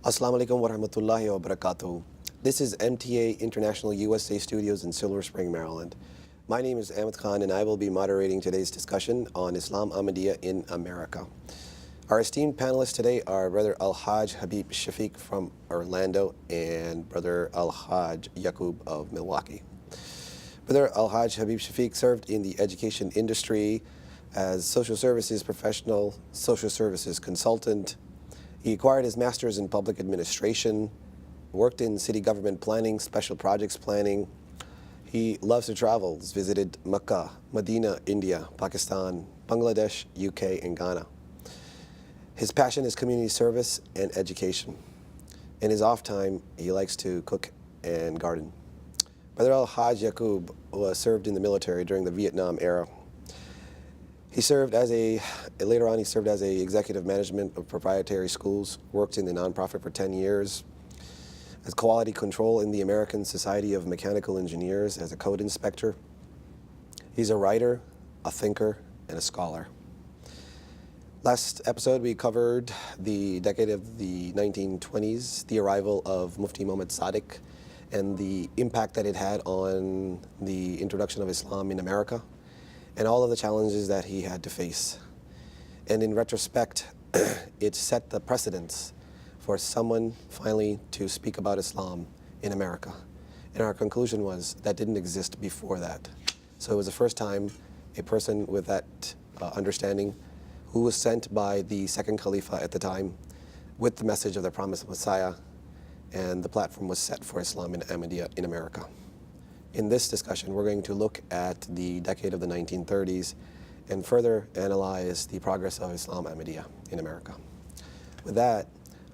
Assalamu alaikum wa rahmatullahi wa barakatuh. This is MTA International USA Studios in Silver Spring, Maryland. My name is Ahmad Khan and I will be moderating today's discussion on Islam Ahmadiyya in America. Our esteemed panelists today are Brother Al-Haj Habeeb Shafeeq from Orlando and Brother Al-Haj Yaqub of Milwaukee. Brother Al-Haj Habeeb Shafeeq served in the education industry as social services professional, social services consultant. He acquired his master's in public administration, worked in city government planning, special projects planning. He loves to travel, has visited Mecca, Medina, India, Pakistan, Bangladesh, UK, and Ghana. His passion is community service and education. In his off time, he likes to cook and garden. Brother Al-Haj Yaqub served in the military during the Vietnam era. He served later on he served as a executive management of proprietary schools, worked in the nonprofit for 10 years, as quality control in the American Society of Mechanical Engineers as a code inspector. He's a writer, a thinker, and a scholar. Last episode we covered the decade of the 1920s, the arrival of Mufti Muhammad Sadiq, and the impact that it had on the introduction of Islam in America, and all of the challenges that he had to face. And in retrospect, it set the precedence for someone finally to speak about Islam in America. And our conclusion was that didn't exist before that. So it was the first time a person with that understanding, who was sent by the second Khalifa at the time with the message of the promised Messiah, and the platform was set for Islam in Ahmadiyya in America. In this discussion, we're going to look at the decade of the 1930s and further analyze the progress of Islam Ahmadiyya in America. With that,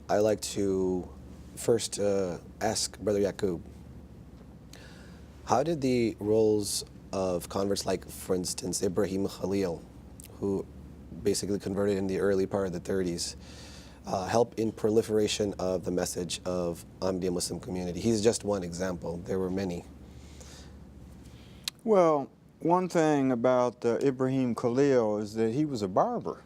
I'd like to first ask Brother Yaqub, how did the roles of converts like, for instance, Ibrahim Khalil, who basically converted in the early part of the 30s, help in proliferation of the message of Ahmadiyya Muslim community? He's just one example. There were many. Well, one thing about Ibrahim Khalil is that he was a barber.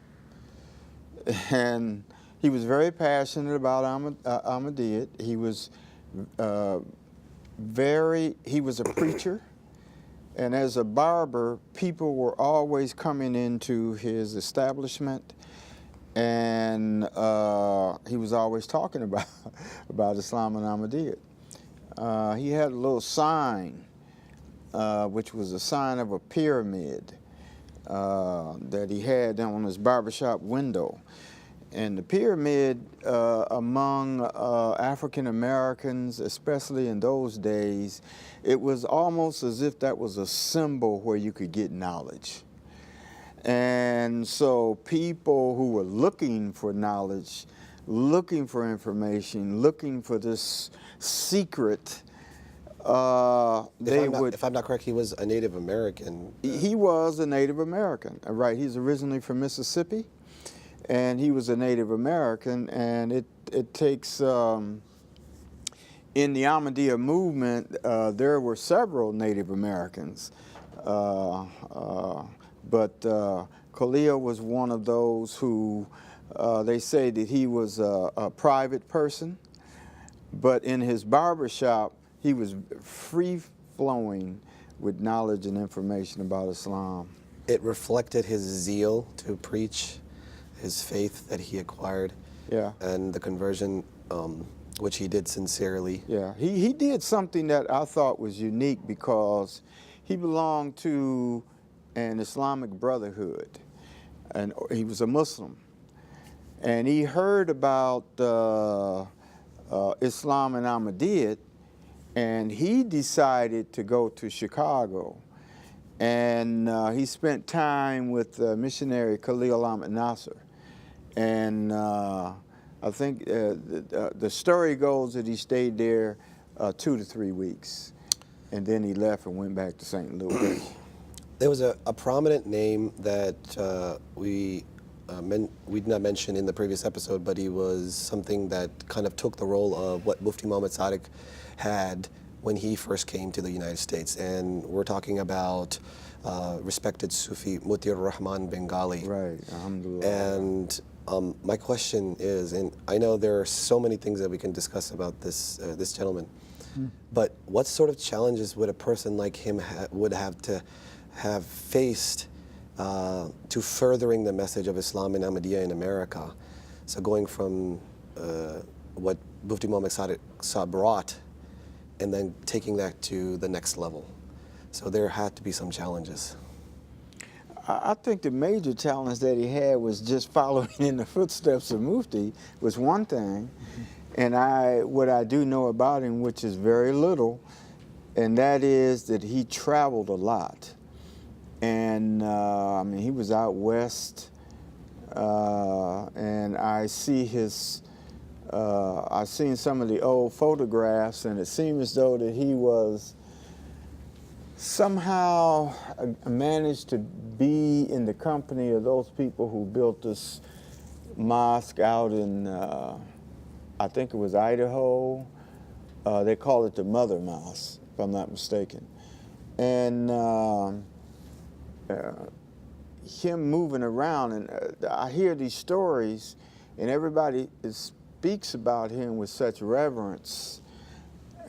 And he was very passionate about Ahmadiyya. He was he was a preacher. And as a barber, people were always coming into his establishment, and he was always talking about Islam and Ahmadiyya. He had a little sign, which was a sign of a pyramid that he had on his barbershop window. And the pyramid among African Americans, especially in those days, it was almost as if that was a symbol where you could get knowledge. And so people who were looking for knowledge, looking for information, looking for this secret, If I'm not correct, he was a Native American. He was a Native American, right? He's originally from Mississippi, and he was a Native American, and it takes, in the Ahmadiyya movement, there were several Native Americans, but Khalil was one of those who, they say that he was a private person, but in his barbershop, he was free-flowing with knowledge and information about Islam. It reflected his zeal to preach, his faith that he acquired, yeah, and the conversion, which he did sincerely. Yeah, he did something that I thought was unique because he belonged to an Islamic brotherhood, and he was a Muslim. And he heard about Islam and Ahmadiyya, and he decided to go to Chicago. And he spent time with missionary Khalil Ahmad Nasser. And I think the story goes that he stayed there 2 to 3 weeks. And then he left and went back to St. Louis. There was a prominent name that we did not mention in the previous episode, but he was something that kind of took the role of what Mufti Muhammad Sadiq had when he first came to the United States. And we're talking about respected Sufi Mutir Rahman Bengali. Right, alhamdulillah. And My question is, and I know there are so many things that we can discuss about this gentleman, but what sort of challenges would a person like him would have to have faced to furthering the message of Islam and Ahmadiyya in America? So going from what Mufti Muhammad Sadiq brought, and then taking that to the next level. So there had to be some challenges. I think the major challenge that he had was just following in the footsteps of Mufti was one thing. And what I do know about him, which is very little, and that is that he traveled a lot. And I mean, he was out west, and I've seen some of the old photographs, and it seemed as though that he was somehow managed to be in the company of those people who built this mosque out in, I think it was Idaho. They call it the Mother Mosque, if I'm not mistaken. And him moving around, and I hear these stories, and everybody speaks about him with such reverence.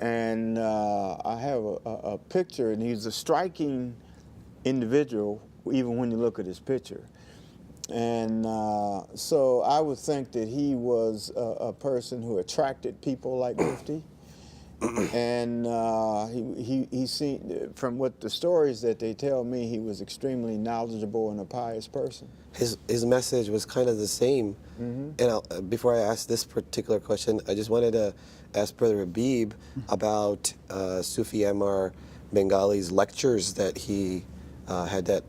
And I have a picture, and he's a striking individual, even when you look at his picture. And so I would think that he was a person who attracted people like Mufti. And he seemed, from what the stories that they tell me, he was extremely knowledgeable and a pious person. His message was kind of the same. And before I ask this particular question, I just wanted to ask Brother Habeeb about Sufi Ammar Bengali's lectures that he had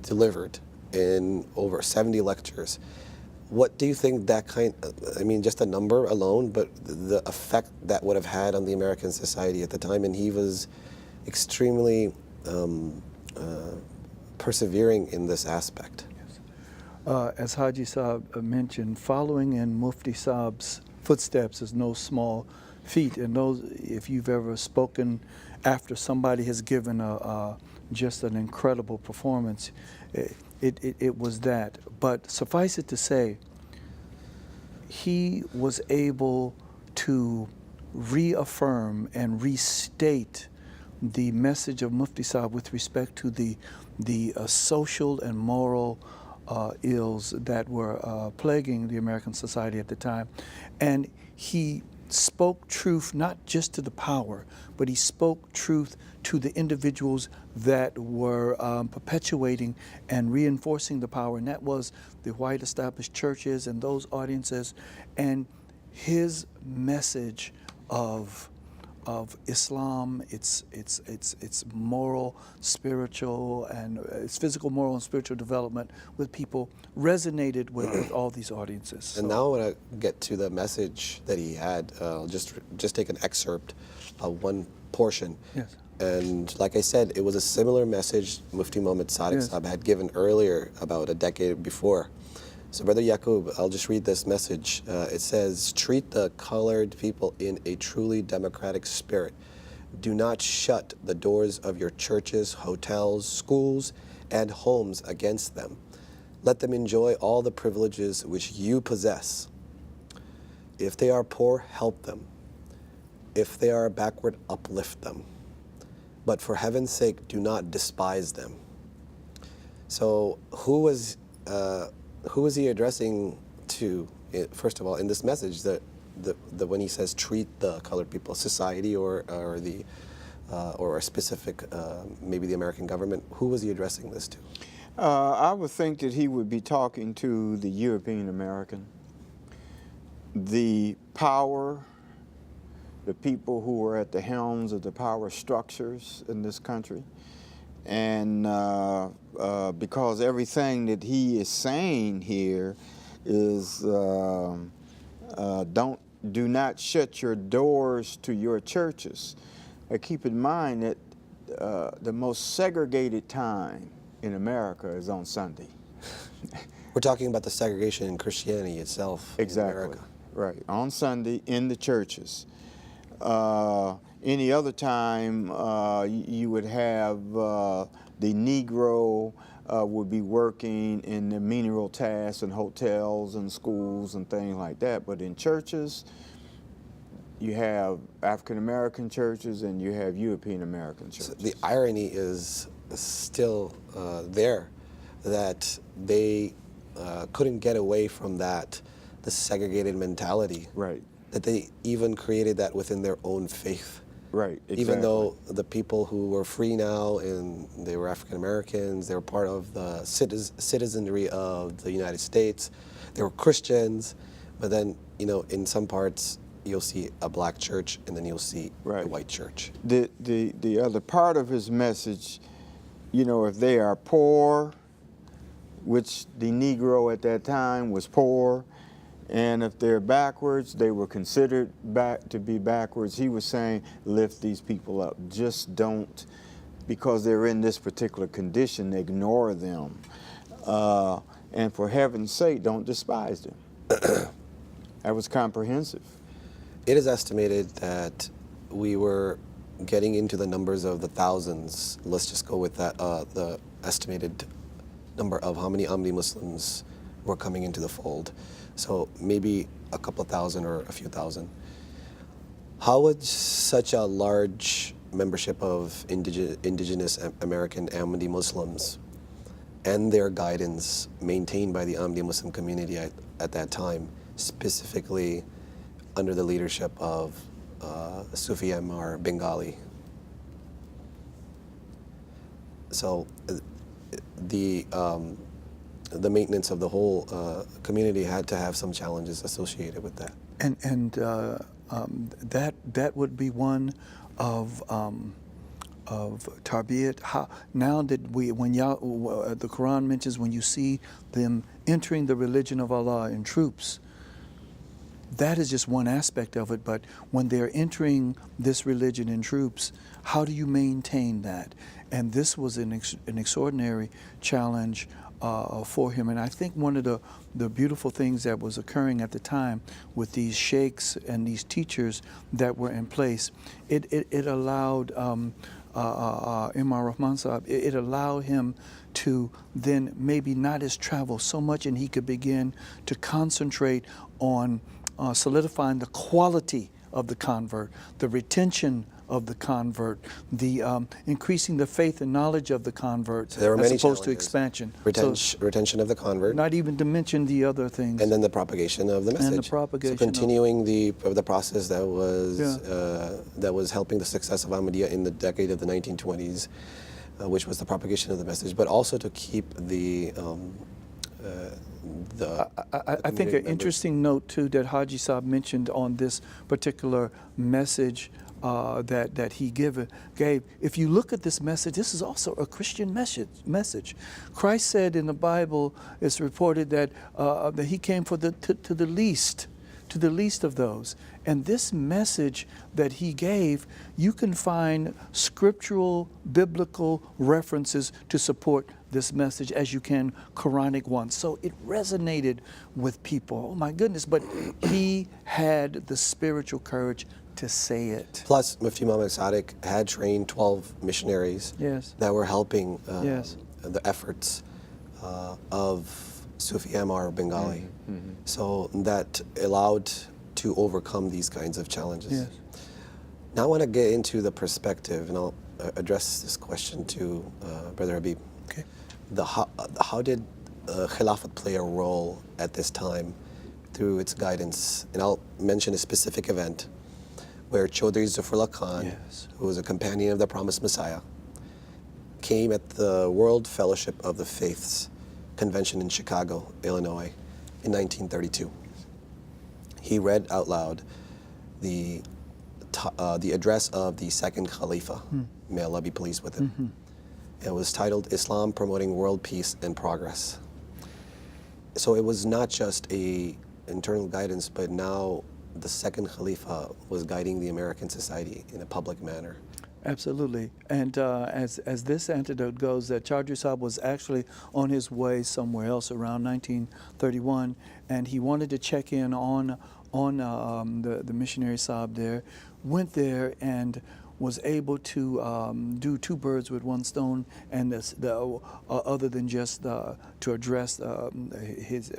delivered in over 70 lectures. What do you think that I mean, just a number alone, but the effect that would have had on the American society at the time? And he was extremely persevering in this aspect. As Haji Saab mentioned, following in Mufti Saab's footsteps is no small feat. And those, if you've ever spoken after somebody has given just an incredible performance, it was that. But suffice it to say, he was able to reaffirm and restate the message of Mufti Saab with respect to the social and moral ills that were plaguing the American society at the time. And he spoke truth not just to the power, but he spoke truth to the individuals that were perpetuating and reinforcing the power, and that was the white established churches and those audiences. And his message of Islam, its moral, spiritual, and its physical, moral, and spiritual development with people resonated with all these audiences. And now I want to get to the message that he had. I'll just take an excerpt of one portion. Yes. And like I said, it was a similar message Mufti Muhammad Sadiq Saab had given earlier, about a decade before. So Brother Yaqub, I'll just read this message. It says, treat the colored people in a truly democratic spirit. Do not shut the doors of your churches, hotels, schools, and homes against them. Let them enjoy all the privileges which you possess. If they are poor, help them. If they are backward, uplift them. But for heaven's sake, do not despise them. So who was he addressing to, first of all, in this message, when he says treat the colored people, society or a specific, maybe the American government, who was he addressing this to? I would think that he would be talking to the European American, the power, the people who are at the helms of the power structures in this country. And because everything that he is saying here is do not shut your doors to your churches. Keep in mind that the most segregated time in America is on Sunday. We're talking about the segregation in Christianity itself. Exactly. In America. Right. On Sunday in the churches. Any other time, you would have the Negro would be working in the menial tasks in hotels and schools and things like that. But in churches, you have African American churches and you have European American churches. The irony is still there, that they couldn't get away from that, the segregated mentality. Right. That they even created that within their own faith. Right, exactly. Even though the people who were free now and they were African Americans, they were part of the citizenry of the United States, they were Christians, but then, you know, in some parts you'll see a black church and then you'll see a white church. The other part of his message, you know, if they are poor, which the Negro at that time was poor, and if they're backwards, they were considered to be backwards. He was saying, lift these people up. Just don't, because they're in this particular condition, ignore them. And for heaven's sake, don't despise them. That was comprehensive. It is estimated that we were getting into the numbers of the thousands. Let's just go with that, the estimated number of how many Ahmadiyya Muslims were coming into the fold. So maybe a couple of thousand or a few thousand. How would such a large membership of indigenous American Ahmadiyya Muslims and their guidance maintained by the Ahmadiyya Muslim community at that time, specifically under the leadership of Sufi Ammar Bengali? So the maintenance of the whole community had to have some challenges associated with that. And that would be one of tarbiyat. Now that when the Quran mentions when you see them entering the religion of Allah in troops, that is just one aspect of it. But when they're entering this religion in troops, how do you maintain that? And this was an extraordinary challenge for him. And I think one of the beautiful things that was occurring at the time with these sheikhs and these teachers that were in place, it allowed Imam Rahman Sahib, it allowed him to then maybe not as travel so much, and he could begin to concentrate on solidifying the quality of the convert, the retention of the convert, the increasing the faith and knowledge of the convert, so there were as many opposed to challenges. expansion. Retention of the convert. Not even to mention the other things. And then the propagation of the message. And the propagation. So continuing the process that was helping the success of Ahmadiyya in the decade of the 1920s, which was the propagation of the message, but also to keep the I think an interesting note too that Haji Saab mentioned on this particular message that he gave. If you look at this message, this is also a Christian message. Christ said in the Bible, it's reported that that he came for to the least of those. And this message that he gave, you can find scriptural, biblical references to support this message as you can Quranic ones. So it resonated with people. Oh my goodness, but he had the spiritual courage to say it. Plus, Mufti Muhammad Sadiq had trained 12 missionaries that were helping the efforts of Sufi Ammar Bengali. So that allowed to overcome these kinds of challenges. Yes. Now I want to get into the perspective, and I'll address this question to Brother Habeeb. Okay. How did Khilafat play a role at this time through its guidance? And I'll mention a specific event where Chaudhry Zafrullah Khan, who was a companion of the Promised Messiah, came at the World Fellowship of the Faiths Convention in Chicago, Illinois, in 1932. He read out loud the address of the second Khalifa, may Allah be pleased with it. It was titled Islam Promoting World Peace and Progress. So it was not just a internal guidance, but now the second Khalifa was guiding the American society in a public manner. Absolutely. And as this antidote goes, that Chaudhry Sahib was actually on his way somewhere else around 1931, and he wanted to check in on the missionary Sahib there, went there, and was able to do two birds with one stone, and other than just to address his,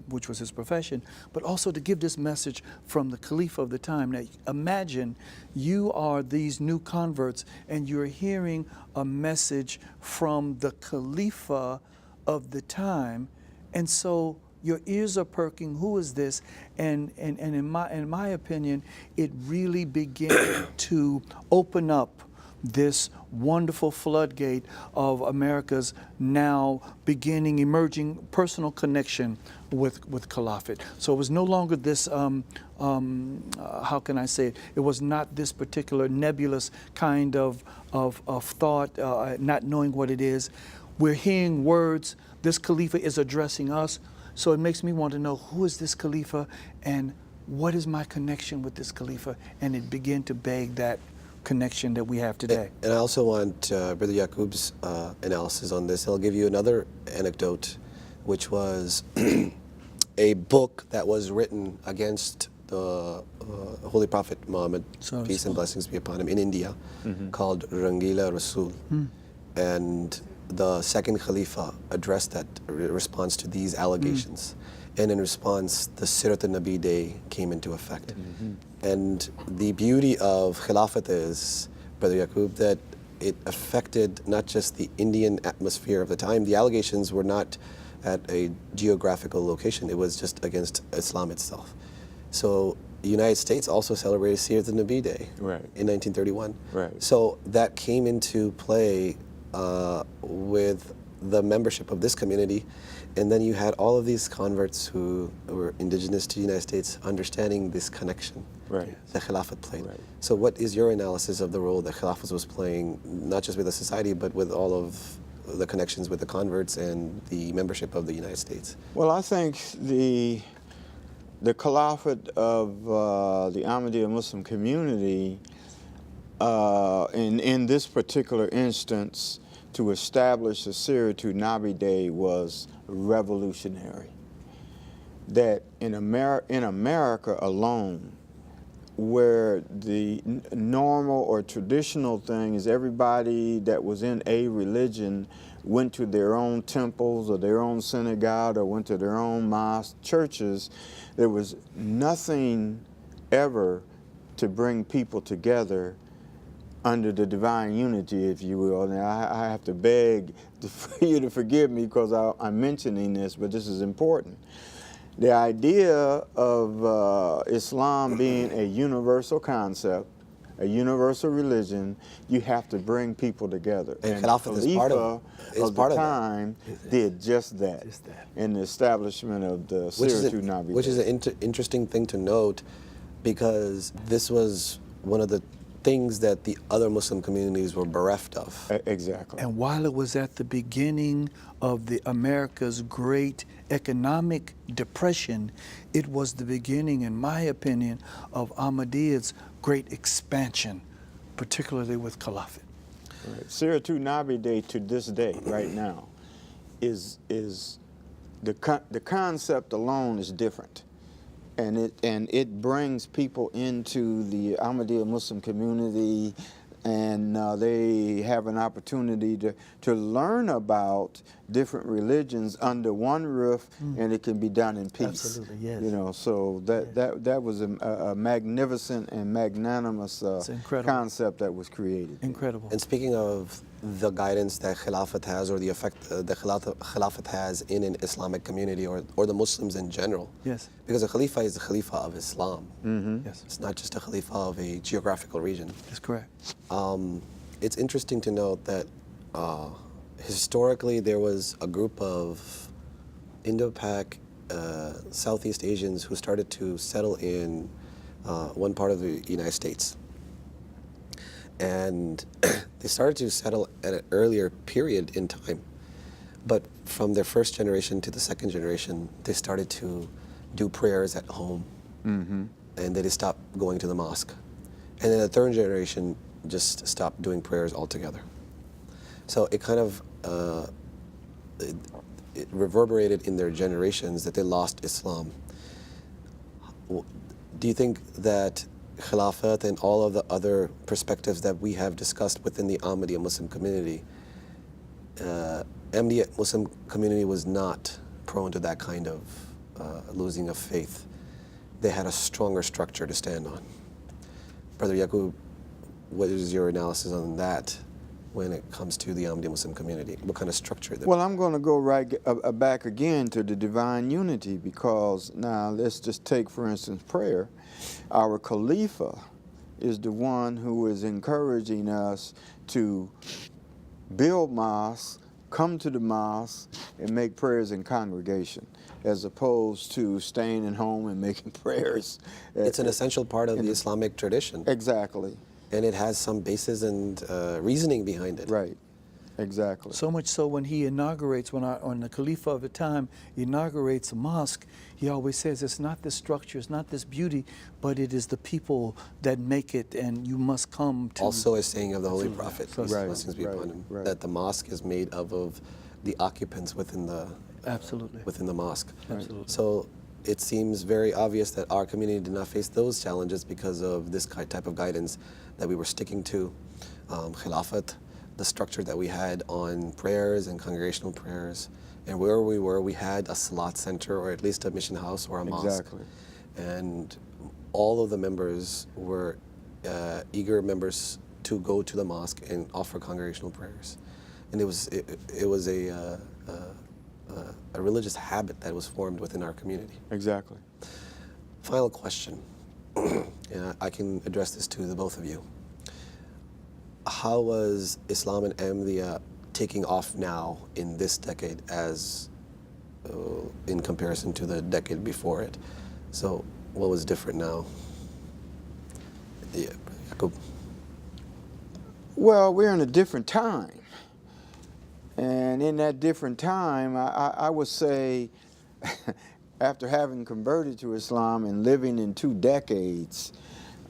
which was his profession, but also to give this message from the Khalifa of the time. Now, imagine you are these new converts, and you're hearing a message from the Khalifa of the time, and so your ears are perking. Who is this? And in my opinion, it really began to open up this wonderful floodgate of America's now emerging personal connection with Caliphate. So it was no longer this, how can I say it? It was not this particular nebulous kind of thought, not knowing what it is. We're hearing words. This Khalifa is addressing us. So it makes me want to know, who is this Khalifa and what is my connection with this Khalifa? And it began to beg that connection that we have today. And I also want Brother Yaqub's analysis on this. I'll give you another anecdote, which was a book that was written against the Holy Prophet Muhammad, peace and blessings be upon him, in India, called Rangila Rasul. And the second Khalifa addressed that response to these allegations. And in response, the Sirat al-Nabi Day came into effect. And the beauty of Khilafat is, Brother Yaqub, that it affected not just the Indian atmosphere of the time. The allegations were not at a geographical location. It was just against Islam itself. So the United States also celebrated Sirat al-Nabi Day in 1931. So that came into play with the membership of this community, and then you had all of these converts who were indigenous to the United States understanding this connection that Khilafat played. So what is your analysis of the role that Khilafat was playing, not just with the society, but with all of the connections with the converts and the membership of the United States? Well, I think the Khilafat of the Ahmadiyya Muslim community, in this particular instance, to establish the Sirat al-Nabi Day was revolutionary. That in America alone, where the normal or traditional thing is everybody that was in a religion went to their own temples or their own synagogue or went to their own mosque, churches, there was nothing ever to bring people together under the divine unity, if you will. Now, I have to beg for you to forgive me because I'm mentioning this, but this is important. The idea of Islam being a universal concept, a universal religion, you have to bring people together. And Khilafat is part of the time did just that in the establishment of the Sirat al-Nabi Day. Which is an interesting thing to note, because this was one of the things that the other Muslim communities were bereft of. Exactly. And while it was at the beginning of America's great economic depression, it was the beginning, in my opinion, of Ahmadiyya's great expansion, particularly with Caliphate. Sirat al-Nabi Day to this day, right now, is the concept alone is different. And it brings people into the Ahmadiyya Muslim community, and they have an opportunity to learn about different religions under one roof, and it can be done in peace. Absolutely, yes. You know, so that was a magnificent and magnanimous concept that was created. Incredible. And speaking of the guidance that Khilafat has, or the effect that Khilafat has in an Islamic community, or the Muslims in general. Yes. Because a Khalifa is the Khalifa of Islam. Yes. It's not just a Khalifa of a geographical region. That's correct. It's interesting to note that historically there was a group of Indo-Pak Southeast Asians who started to settle in one part of the United States. And they started to settle at an earlier period in time. But from their first generation to the second generation, they started to do prayers at home. And they stopped going to the mosque. And then the third generation just stopped doing prayers altogether. So it kind of it reverberated in their generations that they lost Islam. Do you think that Khilafat and all of the other perspectives that we have discussed within the Ahmadiyya Muslim community, Ahmadiyya Muslim community was not prone to that kind of losing of faith. They had a stronger structure to stand on. Brother Yaqub, what is your analysis on that when it comes to the Ahmadiyya Muslim community? What kind of structure? Well, I'm going to go right back again to the divine unity, because now let's just take, for instance, prayer. Our Khalifa is the one who is encouraging us to build mosques, come to the mosque, and make prayers in congregation, as opposed to staying at home and making prayers. It's an essential part of the Islamic tradition. Exactly. And it has some basis and reasoning behind it. Right. Exactly. So much so when he inaugurates, when the Khalifa of the time inaugurates a mosque, he always says it's not this structure, it's not this beauty, but it is the people that make it, and you must come to. Also a saying of the Holy Prophet, peace and Right, blessings be upon him, right. that the mosque is made up of the occupants within the Absolutely. within the mosque. Absolutely. So it seems very obvious that our community did not face those challenges because of this type of guidance that we were sticking to, Khilafat, the structure that we had on prayers and congregational prayers. And where we were, we had a salat center, or at least a mission house or a mosque. Exactly. And all of the members were eager members to go to the mosque and offer congregational prayers. And it was a religious habit that was formed within our community. Exactly. Final question, and I can address this to the both of you. How was Islam and Ahmadiyya taking off now in this decade as in comparison to the decade before it? So what was different now? Yeah, Yaqub. Well, we're in a different time. And in that different time, I would say, after having converted to Islam and living in 2 decades,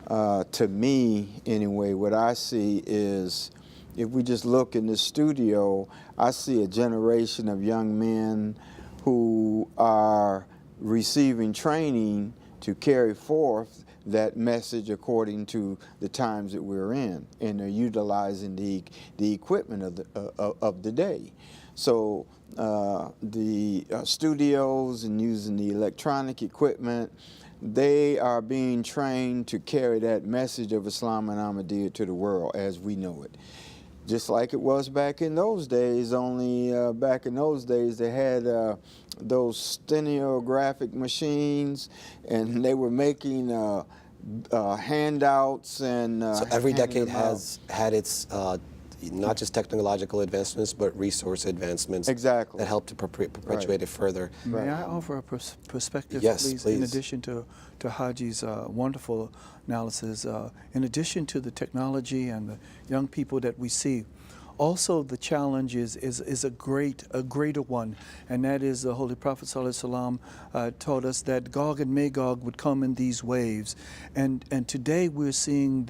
to me, anyway, what I see is, if we just look in this studio, I see a generation of young men who are receiving training to carry forth that message according to the times that we're in, and they're utilizing the equipment of the day. So the studios and using the electronic equipment, they are being trained to carry that message of Islam and Ahmadiyya to the world as we know it. Just like it was back in those days, only back in those days they had those stenographic machines, and they were making handouts and So every handing decade them out. has had its not just technological advancements, but resource advancements Exactly. that help to perpetuate it further. May I offer a perspective, Yes, please, please. in addition to Haji's wonderful analysis, in addition to the technology and the young people that we see, also the challenge is a greater one, and that is the Holy Prophet ﷺ taught us that Gog and Magog would come in these waves, and today we're seeing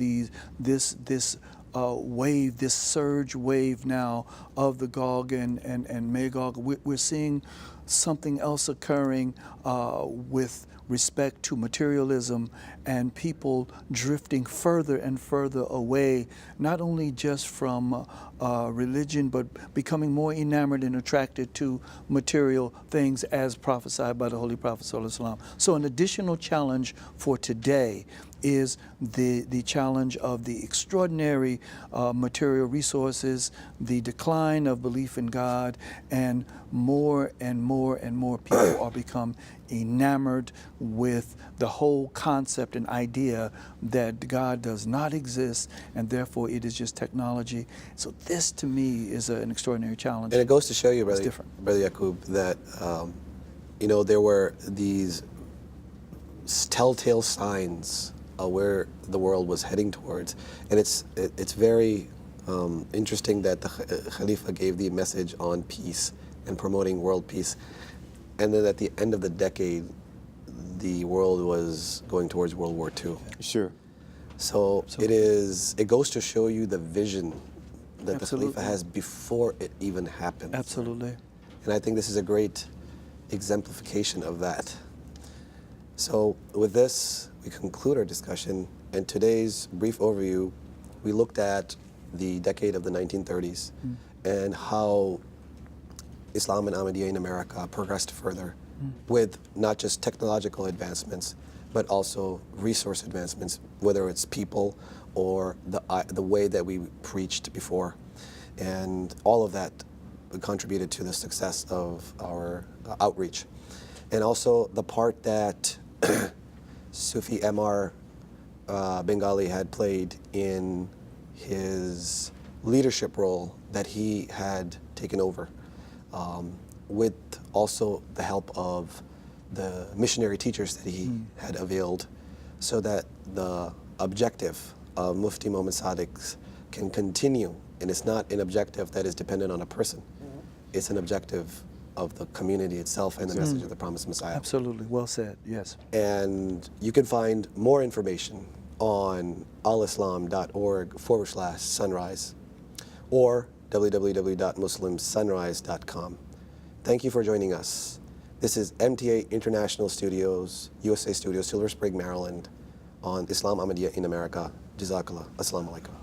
this wave, this surge wave now of the Gog and Magog. We're seeing something else occurring with respect to materialism and people drifting further and further away, not only just from religion, but becoming more enamored and attracted to material things as prophesied by the Holy Prophet ﷺ. So an additional challenge for today is the challenge of the extraordinary material resources, the decline of belief in God, and more and more people are become enamored with the whole concept and idea that God does not exist, and therefore it is just technology. So this, to me, is an extraordinary challenge. And it goes to show you, Brother different. Yaqub, that there were these telltale signs where the world was heading towards, and it's very interesting that the Khalifa gave the message on peace and promoting world peace, and then at the end of the decade, the world was going towards World War II. Sure. So it goes to show you the vision that Absolutely. the Khalifa has before it even happens. Absolutely. And I think this is a great exemplification of that. So with this, we conclude our discussion. In today's brief overview, we looked at the decade of the 1930s and how Islam and Ahmadiyya in America progressed further with not just technological advancements, but also resource advancements, whether it's people or the way that we preached before. And all of that contributed to the success of our outreach. And also the part that Sufi Mr. Bengali had played in his leadership role that he had taken over, with also the help of the missionary teachers that he had availed, so that the objective of Mufti Muhammad Sadiq can continue. And it's not an objective that is dependent on a person. It's an objective of the community itself and the message of the promised Messiah. Absolutely, well said, yes. And you can find more information on alislam.org/sunrise or www.muslimsunrise.com. Thank you for joining us. This is MTA International Studios, USA Studios, Silver Spring, Maryland, on Islam Ahmadiyya in America. Jazakallah. Assalamu alaikum.